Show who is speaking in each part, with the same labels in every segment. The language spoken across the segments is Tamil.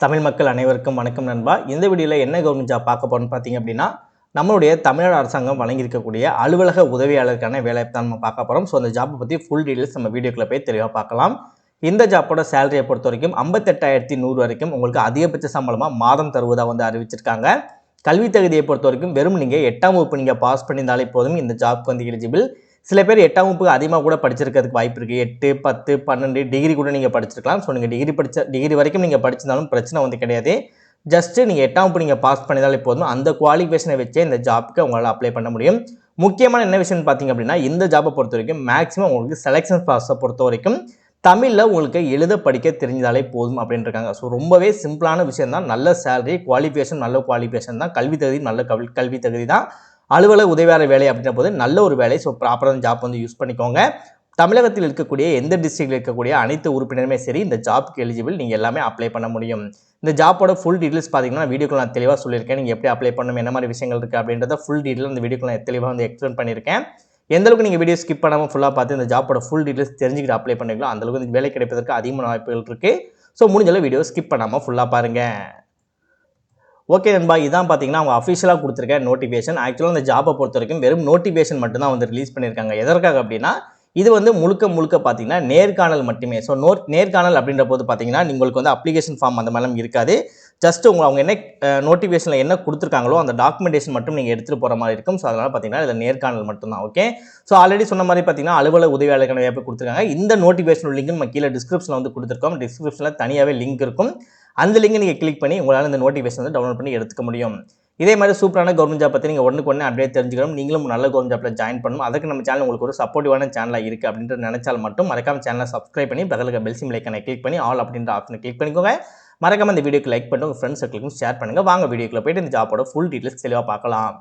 Speaker 1: தமிழ் மக்கள் அனைவருக்கும் வணக்கம் நண்பா. இந்த வீடியோவில் என்ன கவர்மெண்ட் ஜாப் பார்க்க போகிறோம்னு பார்த்தீங்க அப்படின்னா, நம்மளுடைய தமிழ்நாடு அரசாங்கம் வழங்கியிருக்கக்கூடிய அலுவலக உதவியாளருக்கான வேலையை தான் நம்ம பார்க்க போகிறோம். ஸோ அந்த ஜாப்பை பற்றி ஃபுல் டீட்டெயில்ஸ் நம்ம வீடியோக்குள்ள போய் தெளிவாக பார்க்கலாம். இந்த ஜாப்போட சேலரியை பொறுத்த வரைக்கும் 58,100 வரைக்கும் உங்களுக்கு அதிகபட்ச சம்பளமாக மாதம் தருவதாக வந்து அறிவிச்சிருக்காங்க. கல்வி தகுதியை பொறுத்த வரைக்கும் வெறும் நீங்கள் 8ஆம் வகுப்பு நீங்கள் பாஸ் பண்ணியிருந்தாலே போதும் இந்த ஜாப்க்கு வந்து எலிஜிபிள். சில பேர் 8ஆம் வகுப்புக்கு அதிகமாக கூட படிச்சிருக்கிறதுக்கு வாய்ப்பு இருக்குது. 8, 10, 12 டிகிரி கூட நீங்கள் படிச்சிருக்கலாம். ஸோ நீங்கள் டிகிரி வரைக்கும் நீங்கள் படிச்சிருந்தாலும் பிரச்சனை வந்து கிடையாது. ஜஸ்ட்டு நீங்கள் 8ஆம் வகுப்பு நீங்கள் பாஸ் பண்ணிதாலே போதும். அந்த குவாலிஃபிகேஷனை வச்சே இந்த ஜாப்புக்கு உங்களால் அப்ளை பண்ண முடியும். முக்கியமான என்ன விஷயம்னு பார்த்தீங்க அப்படின்னா, இந்த ஜாப்பை பொறுத்த வரைக்கும் மேக்ஸிமம் உங்களுக்கு செலெக்ஷன் ப்ராசஸை பொறுத்த வரைக்கும் தமிழில் உங்களுக்கு எழுத படிக்க தெரிஞ்சாலே போதும் அப்படின்னு இருக்காங்க. ஸோ ரொம்பவே சிம்பிளான விஷயம் தான். நல்ல சேலரி, குவாலிஃபிகேஷன் நல்ல குவாலிஃபிகேஷன் தான், கல்வி தகுதி நல்ல கல்வி தகுதி தான், அலுவலக உதவியாளர் வேலை அப்படின்ற போது நல்ல ஒரு வேலை. ஸோ ப்ராப்பரான ஜாப் வந்து யூஸ் பண்ணிக்கோங்க. தமிழகத்தில் இருக்கக்கூடிய எந்த டிஸ்ட்ரிக்டில் இருக்கக்கூடிய அனைத்து உறுப்பினருமே சரி இந்த ஜாப்புக்கு எலிஜிபிள். நீங்கள் எல்லாமே அப்ளை பண்ண முடியும். இந்த ஜாப்போட ஃபுல் டீட்டெயில்ஸ் பார்த்தீங்கன்னா வீடியோக்குள்ள நான் தெளிவாக சொல்லியிருக்கேன். நீங்கள் எப்படி அப்ளை பண்ணணும், என்ன மாதிரி விஷயங்கள் இருக்குது அப்படின்றத ஃபுல் டீட்டெயில் இந்த வீடியோக்குள்ள நான் தெளிவாக வந்து எக்ஸ்பிளைன் பண்ணியிருக்கேன். எந்தளவுக்கு நீங்கள் வீடியோ ஸ்கிப் பண்ணாமல் ஃபுல்லாக பார்த்து இந்த ஜாப்போட ஃபுல் டீட்டெயில்ஸ் தெரிஞ்சுக்கிட்டு அப்ளை பண்ணிக்கலாம், அந்தளவுக்கு இந்த வேலை கிடைப்பதற்கு அதிகமான வாய்ப்புகள் இருக்குது. ஸோ முடிஞ்சளவு வீடியோ ஸ்கிப் பண்ணாமல் ஃபுல்லாக பாருங்கள். ஓகே நண்பா, இதான் பார்த்தீங்கன்னா அவங்க அஃபிஷியலாக கொடுத்துருக்க நோட்டிஃபிகேஷன். ஆக்சுவலாக இந்த ஜாப்பை பொறுத்த வரைக்கும் வெறும் நோட்டிஃபிகேஷன் மட்டும்தான் வந்து ரிலீஸ் பண்ணியிருக்காங்க. எதற்காக அப்படின்னா, இது வந்து முழுக்க பார்த்தீங்கன்னா நேர்காணல் மட்டுமே. ஸோ நேர்காணல் அப்படின்ற போது பார்த்தீங்கன்னா உங்களுக்கு வந்து அப்ளிகேஷன் ஃபார்ம் அந்த மாதிரிலாம் இருக்காது. ஜஸ்ட் அவங்க என்ன நோட்டிஃபிகேஷனில் என்ன கொடுத்துருக்காங்களோ அந்த டாக்குமெண்டேஷன் மட்டும் நீங்கள் எடுத்துகிட்டு போகிற மாதிரி இருக்கும். ஸோ அதனால் பார்த்தீங்கன்னா இதில் நேர்காணல் மட்டும்தான். ஓகே, ஸோ ஆல்ரெடி சொன்ன மாதிரி பார்த்தீங்கன்னா அலுவலக உதவியாளருக்கான வேலை கொடுத்துருக்காங்க. இந்த நோட்டிஃபிகேஷன் லிங்க் நம்ம கீழே டிஸ்கிரிப்ஷனில் வந்து கொடுத்துருக்கோம். டிஸ்கிரிப்ஷனில் தனியாகவே லிங்க் இருக்கும். அந்த லிங்கை நீங்கள் கிளிக் பண்ணி உங்களால் இந்த நோட்டிஃபிகேஷன் வந்து டவுன்லோட் பண்ணி எடுத்துக்க முடியும். இதே மாதிரி சூப்பரான கவர்மெண்ட் ஜாப் பற்றி நீங்கள் ஒன்றுக்கு அப்படியே தெரிஞ்சுக்கணும், நீங்களும் நல்ல கவர்மெண்ட் ஜாப்பில் ஜாயின் பண்ணணும். அதுக்கு நம்ம சேனல் உங்களுக்கு ஒரு சப்போர்ட்டிவான சேனலாக இருக்குது அப்படின்ட்டு நினைச்சால் மட்டும் மறக்காம சேனலை சப்ஸ்கிரைப் பண்ணி பக்கத்தில் பெல் சிம் ஐக்கானை கிளிக் பண்ணி ஆல் அப்படின்ற ஆப்ஷனை கிளிக் பண்ணிக்கோங்க. மறக்காம இந்த வீடியோக்கு லைக் பண்ணி உங்கள் ஃப்ரெண்ட்ஸ் சர்க்கிளுக்கும் ஷேர் பண்ணுங்கள். வாங்க வீடியோக்குள்ள போய்ட்டு இந்த ஜாப்போட ஃபுல் டீட்டெயில்ஸ் தெளிவாக பார்க்கலாம்.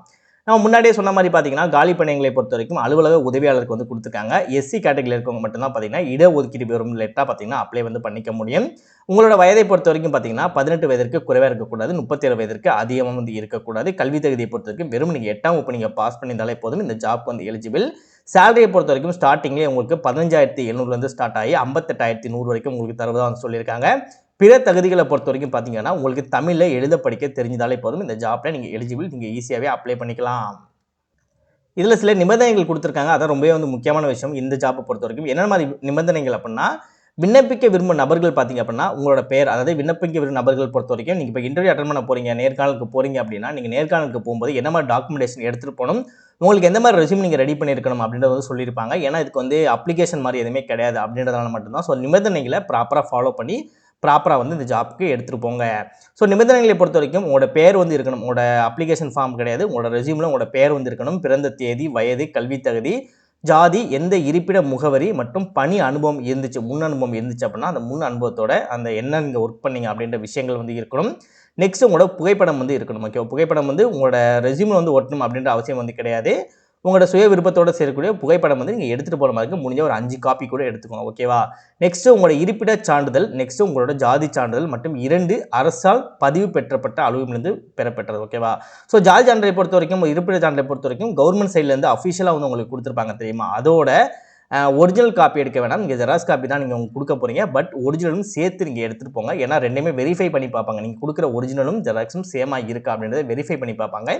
Speaker 1: நம்ம முன்னாடியே சொன்ன மாதிரி பார்த்தீங்கன்னா காலி பணியங்களை பொறுத்த வரைக்கும் அலுவலக உதவியாளருக்கு வந்து கொடுத்துருக்காங்க. எஸ்சி கேட்டகரியில் இருக்கவங்க மட்டும்தான் பார்த்தீங்கன்னா இடஒதுக்கீடு பெறும் லெட்டராக பார்த்தீங்கன்னா அப்ளை வந்து பண்ணிக்க முடியும். உங்களோட வயதை பொறுத்த வரைக்கும் பார்த்தீங்கன்னா 18 வயதிற்கு குறைவாக இருக்கக்கூடாது, 37 வயதிற்கு அதிகமாக வந்து இருக்கக்கூடாது. கல்வி தகுதியை பொறுத்த வரைக்கும் வெறும் நீங்கள் 8ஆம் வகுப்பு நீங்கள் பாஸ் பண்ணியிருந்தாலே போதும் இந்த ஜாப் வந்து எலிஜிபிள். சேலரியை பொறுத்த வரைக்கும் ஸ்டார்டிங்லேயே உங்களுக்கு 15,700 ஸ்டார்ட் ஆகி 58,100 வரைக்கும் உங்களுக்கு தருவதாக வந்து சொல்லியிருக்காங்க. பிற தகுதிகளை பொறுத்த வரைக்கும் பார்த்தீங்கன்னா உங்களுக்கு தமிழில் எழுத படிக்க தெரிஞ்சாலே போதும் இந்த ஜாப்பில் நீங்கள் எலிஜிபிள். நீங்கள் ஈஸியாகவே அப்ளை பண்ணிக்கலாம். இதில் சில நிபந்தனைகள் கொடுத்துருக்காங்க. அதான் ரொம்பவே வந்து முக்கியமான விஷயம் இந்த ஜாப்பை பொறுத்த வரைக்கும். என்ன மாதிரி நிபந்தனைகள் அப்படின்னா, விண்ணப்பிக்க விரும்பும் நபர்கள் பார்த்தீங்க அப்படின்னா உங்களோட பேர், அதாவது விண்ணப்பிக்க விரும்பும் நபர்கள் பொறுத்த வரைக்கும் நீங்கள் இப்போ இன்டர்வியூ அட்டன் பண்ண போகிறீங்க, நேர்காணலுக்கு போகிறீங்க அப்படின்னா நீங்கள் நேர்காணலுக்கு போகும்போது என்ன மாதிரி டாக்குமெண்டேஷன் எடுத்துகிட்டு போகணும், உங்களுக்கு எந்த மாதிரி ரெஸ்யூம் நீங்கள் ரெடி பண்ணியிருக்கணும் அப்படின்றத வந்து சொல்லியிருப்பாங்க. ஏன்னா இதுக்கு வந்து அப்ளிகேஷன் மாதிரி எதுவுமே கிடையாது அப்படின்றதுனால மட்டும்தான். ஸோ நிபந்தனைகளை ப்ராப்பராக ஃபாலோ பண்ணி ப்ராப்பராக வந்து இந்த ஜாப்புக்கு எடுத்துகிட்டு போங்க. ஸோ நிபந்தனைகளை பொறுத்த வரைக்கும் உங்களோட பேர் வந்து இருக்கணும். உங்களோட அப்ளிகேஷன் ஃபார்ம் கிடையாது, உங்களோட ரெஸ்யூமில் உங்களோட பேர் வந்து இருக்கணும். பிறந்த தேதி, வயது, கல்வி தகுதி, ஜாதி, எந்த இருப்பிட முகவரி மற்றும் பணி அனுபவம் இருந்துச்சு, முன் அனுபவம் இருந்துச்சு அப்படின்னா அந்த முன் அனுபவத்தோட அந்த என்ன நீங்கள் ஒர்க் பண்ணீங்க அப்படின்ற விஷயங்கள் வந்து இருக்கணும். நெக்ஸ்ட் உங்களோட புகைப்படம் வந்து இருக்கணும். ஓகே, புகைப்படம் வந்து உங்களோட ரெஸ்யூமில் வந்து ஒட்டணும் அப்படின்ற அவசியம் வந்து கிடையாது. உங்களோட சுய விருப்பத்தோடு சேர்க்கக்கூடிய புகைப்படம் வந்து நீங்கள் எடுத்துகிட்டு போகிற மாதிரி முடிஞ்ச ஒரு 5 காப்பி கூட எடுத்துக்கோங்க. ஓகேவா? நெக்ஸ்ட்டு உங்களோட இருப்பிட சான்றிதழ், நெக்ஸ்ட்டு உங்களோட ஜாதி சான்றிதழ் மற்றும் 2 அரசால் பதிவு பெற்றப்பட்ட அலுவலிலிருந்து பெறப்பட்டது. ஓகேவா? ஸோ ஜாதி சான்றிதழை பொறுத்த வரைக்கும், இருப்பிட சான்றிதழை பொறுத்த வரைக்கும் கவர்மெண்ட் சைட்லேருந்து அஃபிஷியலாக வந்து உங்களுக்கு கொடுத்துருப்பாங்க தெரியுமா? அதோட ஒரிஜினல் காப்பி எடுக்க வேணாம், நீங்கள் ஜெராக்ஸ் காப்பி தான் நீங்கள் கொடுக்க போகிறீங்க. பட் ஒரிஜினலும் சேர்த்து நீங்கள் எடுத்துகிட்டு போங்க. ஏன்னா ரெண்டுமே வெரிஃபை பண்ணி பார்ப்பாங்க. நீங்கள் கொடுக்குற ஒரிஜினலும் ஜெராக்ஸும் சேமாக இருக்கா அப்படின்றத வெரிஃபை பண்ணி பார்ப்பாங்க.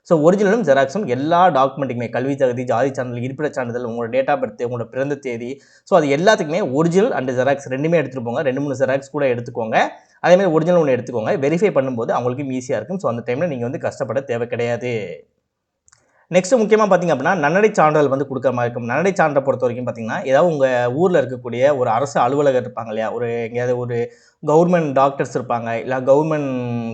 Speaker 1: ஸோ ஒரிஜினலும் ஜெராக்ஸும் எல்லா டாக்குமெண்ட்டுக்குமே கல்வி தகுதி, ஜாதி சான்றிதழ், இருப்பிட சான்றிதழ், உங்களோட டேட் ஆஃப் பர்த், உங்களோட பிறந்த தேதி, ஸோ அது எல்லாத்துக்குமே ஒரிஜினல் அண்ட் ஜெராக்ஸ் ரெண்டுமே எடுத்துகிட்டு போங்க. 2-3 ஜெராக்ஸ் கூட எடுத்துக்கோங்க. அதேமாதிரி ஒரிஜினல் ஒன்று எடுத்துக்கோங்க. வெரிஃபை பண்ணும்போது அவங்களுக்கும் ஈஸியாக இருக்கும். ஸோ அந்த டைமில் நீங்கள் வந்து கஷ்டப்பட தேவை கிடையாது. நெக்ஸ்ட் முக்கியமாக பார்த்தீங்க அப்படின்னா நன்னடை சான்றிதழ் வந்து கொடுக்குற மாதிரி இருக்கும். நன்னடை சான்றை பொறுத்த வரைக்கும் பார்த்தீங்கன்னா ஏதாவது உங்கள் ஊரில் இருக்கக்கூடிய ஒரு அரசு அலுவலகர் இருப்பாங்க இல்லையா, ஒரு எங்கேயாவது ஒரு கவர்மெண்ட் டாக்டர்ஸ் இருப்பாங்க, இல்லை கவர்மெண்ட்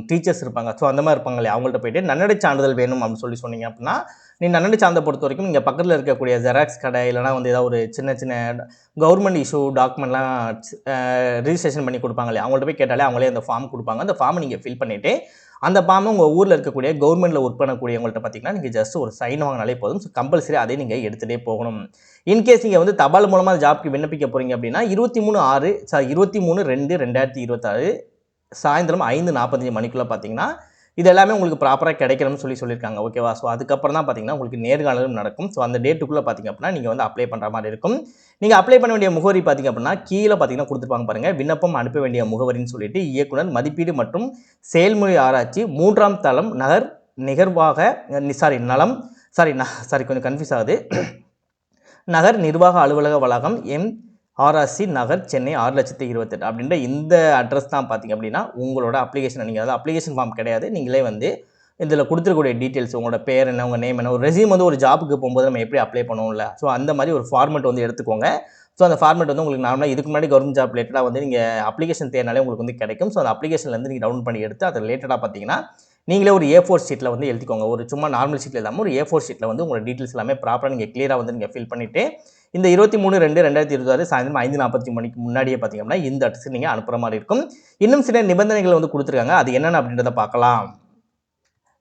Speaker 1: டீச்சர்ஸ் இருப்பாங்க. ஸோ அந்த மாதிரி இருப்பாங்க இல்லையா, அவங்கள்ட்ட போய்ட்டு நன்னடை சான்றிதழ் வேணும் அப்படின்னு சொன்னீங்க அப்படின்னா நன்னடை சான்றிதழ் பொறுத்த வரைக்கும் நீங்கள் பக்கத்தில் இருக்கக்கூடிய ஜெராக்ஸ் கடை இல்லைனா வந்து ஏதாவது ஒரு சின்ன கவர்மெண்ட் இஷ்யூ டாக்குமெண்ட்லாம் ரிஜிஸ்ட்ரேஷன் பண்ணி கொடுப்பாங்க இல்லையா, அவங்கள்ட்ட போய் கேட்டாலே அவங்களே அந்த ஃபார்ம் கொடுப்பாங்க. அந்த ஃபார்மை நீங்கள் ஃபில் பண்ணிவிட்டு அந்த ஃபார்மை உங்கள் ஊரில் இருக்கக்கூடிய கவர்மெண்ட்டில் ஒர்க் பண்ணக்கூடியவங்கள்ட்ட பார்த்தீங்கன்னா நீங்கள் ஜஸ்ட் ஒரு சைன் வாங்கினாலே போதும். ஸோ கம்பல்சரி அதை நீங்கள் எடுத்துகிட்டே போகணும். இன்கேஸ் நீங்கள் வந்து தபால் மூலமாக ஜாப்க்கு விண்ணப்பிக்க போகிறீங்க அப்படின்னா 23/2/2026 சாயந்தரம் 5:45 மணிக்குள்ளே பார்த்தீங்கன்னா இது எல்லாமே உங்களுக்கு ப்ராப்பராக கிடைக்கணும்னு சொல்லியிருக்காங்க. ஓகேவா? ஸோ அதுக்கப்புறம் தான் பார்த்தீங்கன்னா உங்களுக்கு நேர்காணலும் நடக்கும். ஸோ அந்த டேட்டுக்குள்ளே பார்த்தீங்க அப்படின்னா நீங்கள் வந்து அப்ளை பண்ணுற மாதிரி இருக்கும். நீங்கள் அப்ளை பண்ண வேண்டிய முகவரி பார்த்தீங்க அப்படின்னா கீழே பார்த்தீங்கன்னா கொடுத்துருப்பாங்க பாருங்கள், விண்ணப்பம் அனுப்ப வேண்டிய முகவரின்னு சொல்லிட்டு இயக்குனர் மதிப்பீடு மற்றும் செயல்முறை ஆராய்ச்சி 3ஆம் தளம் நகர் நிகர்வாக நலம் கொஞ்சம் கன்ஃபியூஸ் ஆகுது. நகர் நிர்வாக அலுவலக வளாகம் ஆர்ஆர்சி நகர் சென்னை 6,28,000 அப்படின்ற இந்த அட்ரஸ் தான் பார்த்தீங்க அப்படின்னா உங்களோட அப்ளிகேஷன். நீங்கள் அதாவது அப்ளிகேஷன் ஃபார்ம் கிடையாது, நீங்களே வந்து இதில் கொடுத்துருக்கூடிய டீட்டெயில்ஸ், உங்களோட பேர் என்ன, உங்கள் நேம் என்ன, ஒரு ரெஸ்யூம் வந்து ஒரு ஜாபுக்கு போகும்போது நம்ம எப்படி அப்ளை பண்ணுவோம்ல, ஸோ அந்த மாதிரி ஒரு ஃபார்மெட் வந்து எடுத்துக்கோங்க. ஸோ அந்த ஃபார்மெட் வந்து உங்களுக்கு நார்மலாக இதுக்கு முன்னாடி கவர்மெண்ட் ஜாப் ரிலேட்டடாக வந்து நீங்கள் அப்ளிகேஷன் தேர்னாலே உங்களுக்கு வந்து கிடைக்கும். ஸோ அந்த அப்ளிகேஷன்லேருந்து நீங்கள் டவுன்லோட் பண்ணி எடுத்து அது ரிலேட்டடாக பார்த்தீங்கன்னா நீங்களே ஒரு A4 ஷீட்டில் வந்து எழுதிக்கோங்க. ஒரு சும்மா நார்மல் ஷீட்டில் இல்லாமல் ஒரு A4 ஷீட்டில் வந்து உங்களோட டீட்டெயில்ஸ் எல்லாமே ப்ராப்பராக நீங்கள் கிளியராக வந்து நீங்கள் ஃபில் பண்ணிவிட்டு இந்த 23/2/2026 சாயந்தரம் 5:40 மணிக்கு முன்னாடியே பார்த்தீங்க அப்படின்னா இந்த அட்ரஸுக்கு நீங்கள் அனுப்புகிற மாதிரி இருக்கும். இன்னும் சில நிபந்தனைகள் வந்து கொடுத்துருக்காங்க, அது என்னென்ன அப்படின்றத பார்க்கலாம்.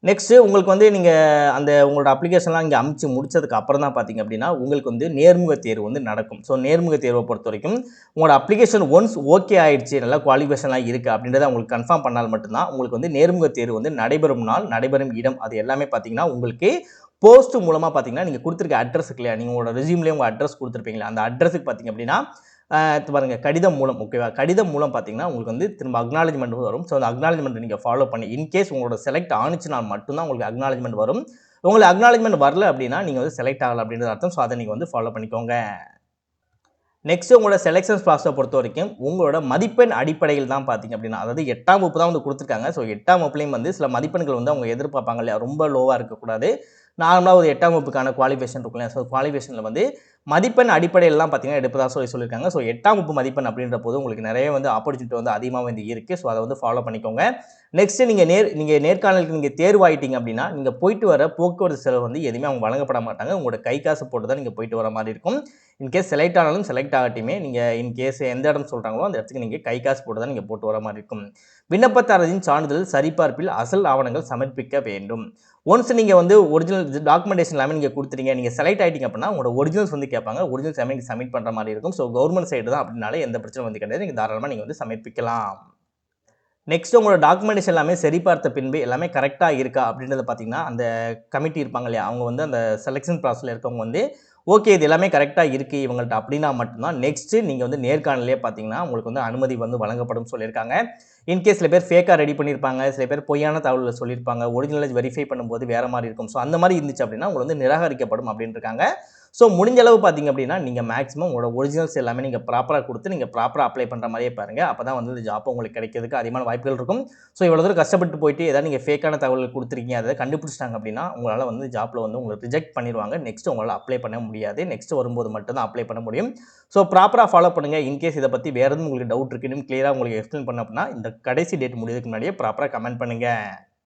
Speaker 1: நெக்ஸ்ட்டு உங்களுக்கு வந்து நீங்கள் அந்த உங்களோட அப்ளிகேஷன்லாம் இங்கே அமுச்சு முடிச்சதுக்கு அப்புறம் தான் பார்த்தீங்க அப்படின்னா உங்களுக்கு வந்து நேர்முக தேர்வு வந்து நடக்கும். ஸோ நேர்முக தேர்வை பொறுத்த வரைக்கும் உங்களோட அப்ளிகேஷன் ஒன்ஸ் ஓகே ஆயிடுச்சு, நல்லா குவாலிஃபிகேஷன்லாம் இருக்குது அப்படின்றத உங்களுக்கு கன்ஃபார்ம் பண்ணால் மட்டும்தான் உங்களுக்கு வந்து நேர்முக தேர்வு வந்து நடைபெறும் நாள், நடைபெறும் இடம் அது எல்லாமே பார்த்தீங்கன்னா உங்களுக்கு போஸ்ட் மூலமாக பார்த்தீங்கன்னா நீங்கள் கொடுத்துருக்க அட்ரஸுக்கு இல்லையா, நீங்கள் உங்களோட ரெஸ்யூம்லேயே உங்கள் அட்ரஸ் கொடுத்துருப்பீங்களா, அந்த அட்ரஸுக்கு பார்த்தீங்க அப்படின்னா பாருங்க கடிதம் மூலம், ஓகேவா? கடிதம் மூலம் பார்த்தீங்கன்னா உங்களுக்கு வந்து திரும்ப அக்னாலஜ்மெண்ட் வரும். ஸோ அந்த அக்னாலஜ்மெண்ட் நீங்கள் ஃபாலோ பண்ணி இன்கேஸ் உங்களோட செலக்ட் ஆனிச்சுனா மட்டும்தான் உங்களுக்கு அக்னாலஜ்மெண்ட் வரும். உங்களுக்கு அக்னாலஜ்மெண்ட் வரல அப்படின்னா நீங்கள் வந்து செலக்ட் ஆகலை அப்படின்றது அர்த்தம். ஸோ அதை நீங்கள் வந்து ஃபாலோ பண்ணிக்கோங்க. நெக்ஸ்ட் உங்களோட செலெக்ஷன்ஸ் ப்ராசஸை பொறுத்த வரைக்கும் உங்களோட மதிப்பெண் அடிப்படையில் தான் பார்த்தீங்க அப்படின்னா, அதாவது 8ஆம் வகுப்பு தான் வந்து கொடுத்துருக்காங்க. ஸோ 8ஆம் வகுப்புலையும் வந்து சில மதிப்பெண்கள் வந்து அவங்க எதிர்பார்ப்பாங்க இல்லையா, ரொம்ப லோவாக இருக்கக்கூடாது. நார்மலாக ஒரு 8ஆம் வகுப்புக்கான குவாலிஃபிகேஷன் இருக்கும் இல்லையா, ஸோ குவாலிஃபிகேஷனில் வந்து மதிப்பெண் அடிப்படையிலாம் பார்த்தீங்கன்னா எடுப்பதா சொல்லியிருக்காங்க. ஸோ 8ஆம் வகுப்பு மதிப்பெண் அப்படின்ற போது உங்களுக்கு நிறைய வந்து ஆப்பர்ச்சுனிட்டி வந்து அதிகமாக வந்து இருக்குது. ஸோ அதை வந்து ஃபாலோ பண்ணிக்கோங்க. நெக்ஸ்ட்டு நீங்கள் நேர்காணலுக்கு நீங்கள் தேர்வாயிட்டீங்க அப்படின்னா நீங்கள் போயிட்டு வர போக்குவரத்து செலவு வந்து எதுவுமே அவங்க வழங்கப்பட மாட்டாங்க. உங்களோட கை காசு போட்டு தான் நீங்கள் போயிட்டு வர மாதிரி இருக்கும். இன்கேஸ் செலக்ட் ஆனாலும் செலக்ட் ஆகட்டுமே நீங்கள் இன்கேஸ் எந்த இடம் சொல்கிறாங்களோ அந்த இடத்துக்கு நீங்கள் கை காசு போட்டு தான் நீங்கள் போட்டு வர மாதிரி இருக்கும். விண்ணப்பதாரரின் சான்றிதழ் சரிபார்ப்பில் அசல் ஆவணங்கள் சமர்ப்பிக்க வேண்டும். ஒன்ஸ் நீங்கள் வந்து ஒரிஜினல் டாக்குமெண்டேஷன் எல்லாமே நீங்கள் கொடுத்துட்டீங்க, நீங்கள் செலக்ட் ஆகிட்டீங்க அப்படின்னா உங்களோட ஒரிஜினல்ஸ் வந்து கேட்பாங்க. ஒரிஜினல்ஸ் எல்லாமே நீங்கள் சப்மிட் பண்ணுற மாதிரி இருக்கும். ஸோ கவர்மெண்ட் சைடு தான் அப்படின்னாலே எந்த பிரச்சனை வந்து கிடையாது. நீங்கள் தாராளமாக நீங்கள் வந்து சமர்ப்பிக்கலாம். நெக்ஸ்ட் உங்களோட டாக்குமெண்டேஷன் எல்லாமே சரிபார்த்த பின்பு எல்லாமே கரெக்டாக இருக்கா அப்படின்றத பார்த்தீங்கன்னா அந்த கமிட்டி இருப்பாங்க இல்லையா, அவங்க வந்து அந்த செலெக்ஷன் ப்ராசஸில் இருக்கவங்க வந்து ஓகே இது எல்லாமே கரெக்டாக இருக்குது இவங்கள்ட்ட அப்படின்னா மட்டும்தான் நெக்ஸ்ட்டு நீங்கள் வந்து நேர்காணலே பார்த்தீங்கன்னா உங்களுக்கு வந்து அனுமதி வந்து வழங்கப்படும் சொல்லியிருக்காங்க. இன்கேஸ் சில பேர் ஃபேக்காக ரெடி பண்ணியிருப்பாங்க, சில பேர் பொய்யான தகவல்களை சொல்லியிருப்பாங்க, ஒரிஜினலை வெரிஃபை பண்ணும்போது வேறு மாதிரி இருக்கும். ஸோ அந்த மாதிரி இருந்துச்சு அப்படின்னா உங்களுக்கு வந்து நிராகரிக்கப்படும் அப்படின்னு இருக்காங்க. ஸோ முடிஞ்ச அளவு பார்த்தீங்க அப்படின்னா நீங்கள் மேக்ஸிமம் உங்களோட ஒரிஜினல்ஸ் எல்லாமே நீங்கள் ப்ராப்பராக கொடுத்து நீங்கள் ப்ராப்பராக அப்ளை பண்ணுற மாதிரியே பாருங்கள். அப்போ தான் வந்து இந்த ஜாப் உங்களுக்கு கிடைக்கிறதுக்கு அதிகமான வாய்ப்புகள் இருக்கும். ஸோ இவ்வளோ தூரம் கஷ்டப்பட்டு போயிட்டு ஏதாவது நீங்கள் ஃபேக்கான தகவல்கள் கொடுத்துருக்கீங்க, அதை கண்டுபிடிச்சிட்டாங்க அப்படின்னா உங்களால் வந்து ஜாப்பில் வந்து உங்களுக்கு ரிஜெக்ட் பண்ணிடுவாங்க. நெக்ஸ்ட் உங்களால் அப்ளை பண்ண முடியாது. நெக்ஸ்ட் வரும்போது மட்டும் தான் அப்ளை பண்ண முடியும். ஸோ ப்ராப்பராக ஃபாலோ பண்ணுங்கள். இன்கேஸ் இதை பற்றி வேறு எதுவும் உங்களுக்கு டவுட் இருக்குன்னு கிளியராக உங்களுக்கு எக்ஸ்பிளைன் பண்ண அப்படின்னா இந்த கடைசி டேட் முடியதுக்கு முன்னாடியே ப்ராப்பராக கமெண்ட் பண்ணுங்கள்.